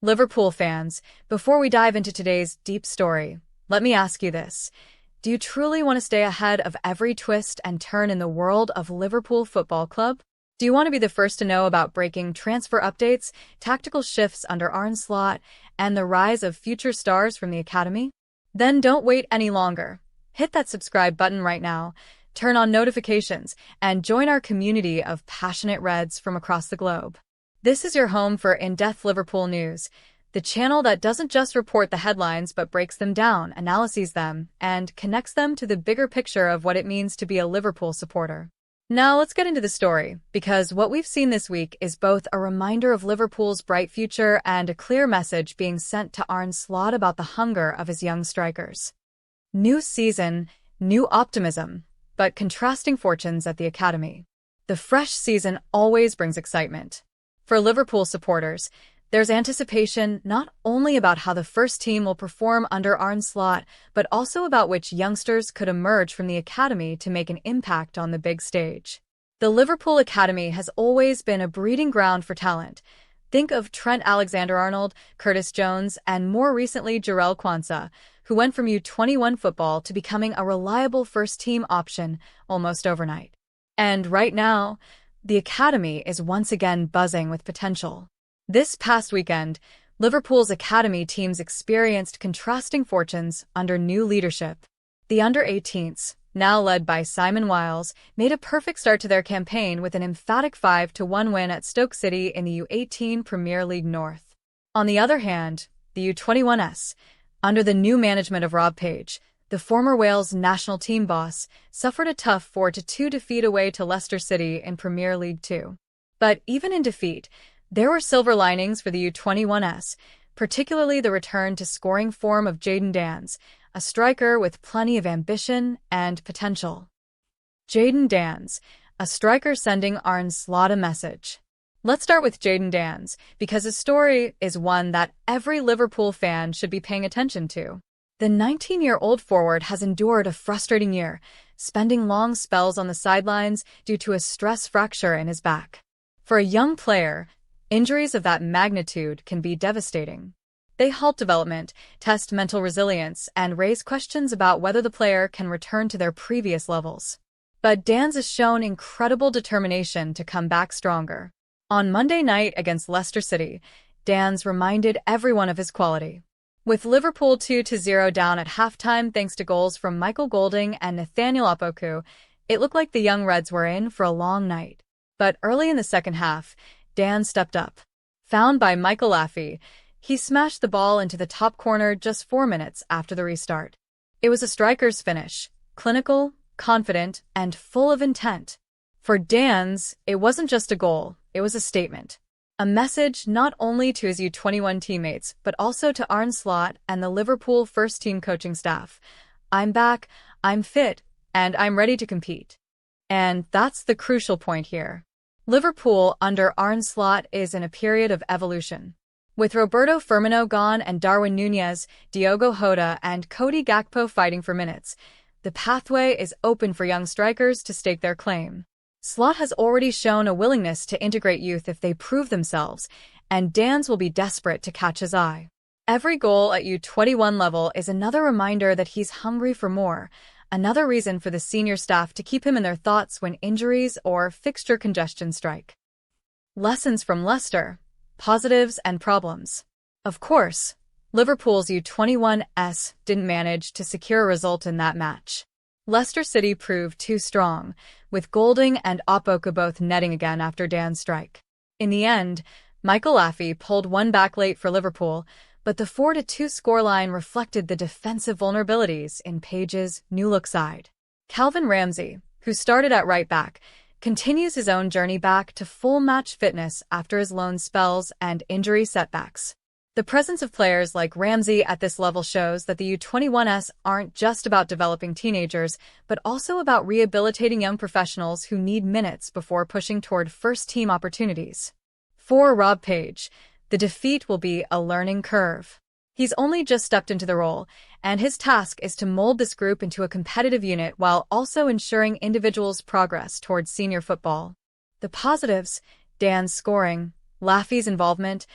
Liverpool fans, before we dive into today's deep story, let me ask you this. Do you truly want to stay ahead of every twist and turn in the world of Liverpool Football Club? Do you want to be the first to know about breaking transfer updates, tactical shifts under Arne Slot, and the rise of future stars from the Academy? Then don't wait any longer. Hit that subscribe button right now, turn on notifications, and join our community of passionate Reds from across the globe. This is your home for in-depth Liverpool news, the channel that doesn't just report the headlines but breaks them down, analyses them, and connects them to the bigger picture of what it means to be a Liverpool supporter. Now let's get into the story, because what we've seen this week is both a reminder of Liverpool's bright future and a clear message being sent to Arne Slot about the hunger of his young strikers. New season, new optimism, but contrasting fortunes at the Academy. The fresh season always brings excitement. For Liverpool supporters, there's anticipation not only about how the first team will perform under Arne Slot, but also about which youngsters could emerge from the Academy to make an impact on the big stage. The Liverpool Academy has always been a breeding ground for talent. Think of Trent Alexander-Arnold, Curtis Jones, and more recently Jarell Quansah, who went from U21 football to becoming a reliable first-team option almost overnight. And right now, the Academy is once again buzzing with potential. This past weekend, Liverpool's Academy teams experienced contrasting fortunes under new leadership. The under-18s, now led by Simon Wiles, made a perfect start to their campaign with an emphatic 5-1 win at Stoke City in the U18 Premier League North. On the other hand, the U21s, under the new management of Rob Page, the former Wales national team boss, suffered a tough 4-2 defeat away to Leicester City in Premier League 2. But even in defeat, there were silver linings for the U21s, particularly the return to scoring form of Jayden Danns, a striker with plenty of ambition and potential. Jayden Danns, a striker sending Arne Slot a message. Let's start with Jayden Danns, because his story is one that every Liverpool fan should be paying attention to. The 19-year-old forward has endured a frustrating year, spending long spells on the sidelines due to a stress fracture in his back. For a young player, injuries of that magnitude can be devastating. They halt development, test mental resilience, and raise questions about whether the player can return to their previous levels. But Danns has shown incredible determination to come back stronger. On Monday night against Leicester City, Danns reminded everyone of his quality. With Liverpool 2-0 down at halftime thanks to goals from Michael Golding and Nathaniel Opoku, it looked like the young Reds were in for a long night. But early in the second half, Danns stepped up. Found by Michael Laffey, he smashed the ball into the top corner just 4 minutes after the restart. It was a striker's finish, clinical, confident, and full of intent. For Danns, it wasn't just a goal, it was a statement. A message not only to his U21 teammates, but also to Arne Slot and the Liverpool first-team coaching staff. I'm back, I'm fit, and I'm ready to compete. And that's the crucial point here. Liverpool under Arne Slot is in a period of evolution. With Roberto Firmino gone and Darwin Núñez, Diogo Jota, and Cody Gakpo fighting for minutes, the pathway is open for young strikers to stake their claim. Slot has already shown a willingness to integrate youth if they prove themselves, and Danns will be desperate to catch his eye. Every goal at U21 level is another reminder that he's hungry for more, another reason for the senior staff to keep him in their thoughts when injuries or fixture congestion strike. Lessons from Leicester, positives and problems. Of course, Liverpool's U21s didn't manage to secure a result in that match. Leicester City proved too strong, with Golding and Opoku both netting again after Danns' strike. In the end, Michael Laffey pulled one back late for Liverpool, but the 4-2 scoreline reflected the defensive vulnerabilities in Page's new-look side. Calvin Ramsey, who started at right-back, continues his own journey back to full match fitness after his loan spells and injury setbacks. The presence of players like Ramsey at this level shows that the U21s aren't just about developing teenagers, but also about rehabilitating young professionals who need minutes before pushing toward first-team opportunities. For Rob Page, the defeat will be a learning curve. He's only just stepped into the role, and his task is to mold this group into a competitive unit while also ensuring individuals' progress towards senior football. The positives, Danns' scoring, Laffey's involvement,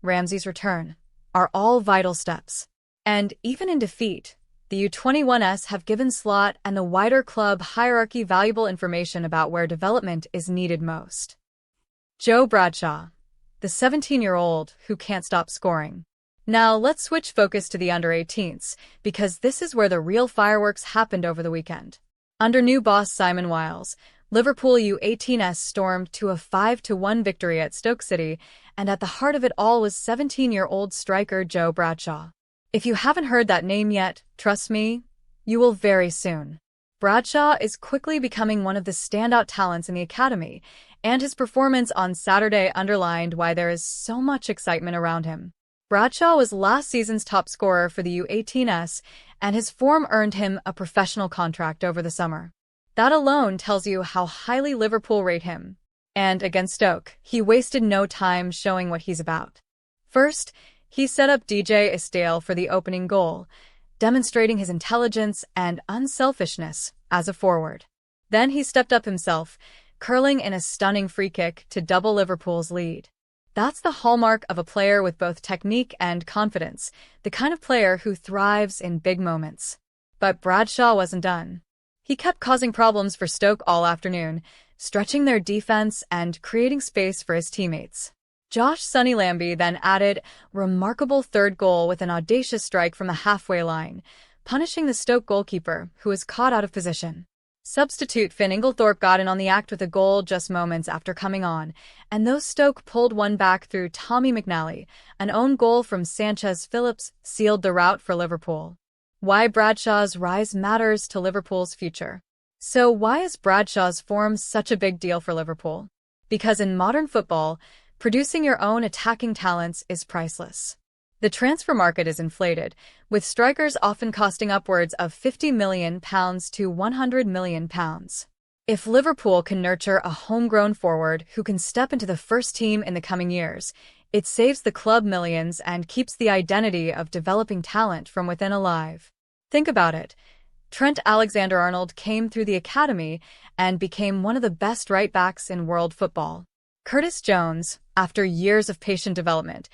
Ramsey's return, are all vital steps. And even in defeat, the U21s have given Slot and the wider club hierarchy valuable information about where development is needed most. Joe Bradshaw, the 17-year-old who can't stop scoring. Now let's switch focus to the under-18s, because this is where the real fireworks happened over the weekend. Under new boss Simon Wiles, Liverpool U18s stormed to a 5-1 victory at Stoke City, and at the heart of it all was 17-year-old striker Joe Bradshaw. If you haven't heard that name yet, trust me, you will very soon. Bradshaw is quickly becoming one of the standout talents in the academy, and his performance on Saturday underlined why there is so much excitement around him. Bradshaw was last season's top scorer for the U18s, and his form earned him a professional contract over the summer. That alone tells you how highly Liverpool rate him. And against Stoke, he wasted no time showing what he's about. First, he set up DJ Estelle for the opening goal, demonstrating his intelligence and unselfishness as a forward. Then he stepped up himself, curling in a stunning free kick to double Liverpool's lead. That's the hallmark of a player with both technique and confidence, the kind of player who thrives in big moments. But Bradshaw wasn't done. He kept causing problems for Stoke all afternoon, stretching their defense and creating space for his teammates. Josh "Sonny" Lambie then added remarkable third goal with an audacious strike from the halfway line, punishing the Stoke goalkeeper, who was caught out of position. Substitute Finn Inglethorpe got in on the act with a goal just moments after coming on, and though Stoke pulled one back through Tommy McNally, an own goal from Sanchez Phillips sealed the rout for Liverpool. Why Bradshaw's rise matters to Liverpool's future. So why is Bradshaw's form such a big deal for Liverpool? Because in modern football, producing your own attacking talents is priceless. The transfer market is inflated, with strikers often costing upwards of £50 million to £100 million. If Liverpool can nurture a homegrown forward who can step into the first team in the coming years, it saves the club millions and keeps the identity of developing talent from within alive. Think about it. Trent Alexander-Arnold came through the academy and became one of the best right-backs in world football. Curtis Jones, after years of patient development,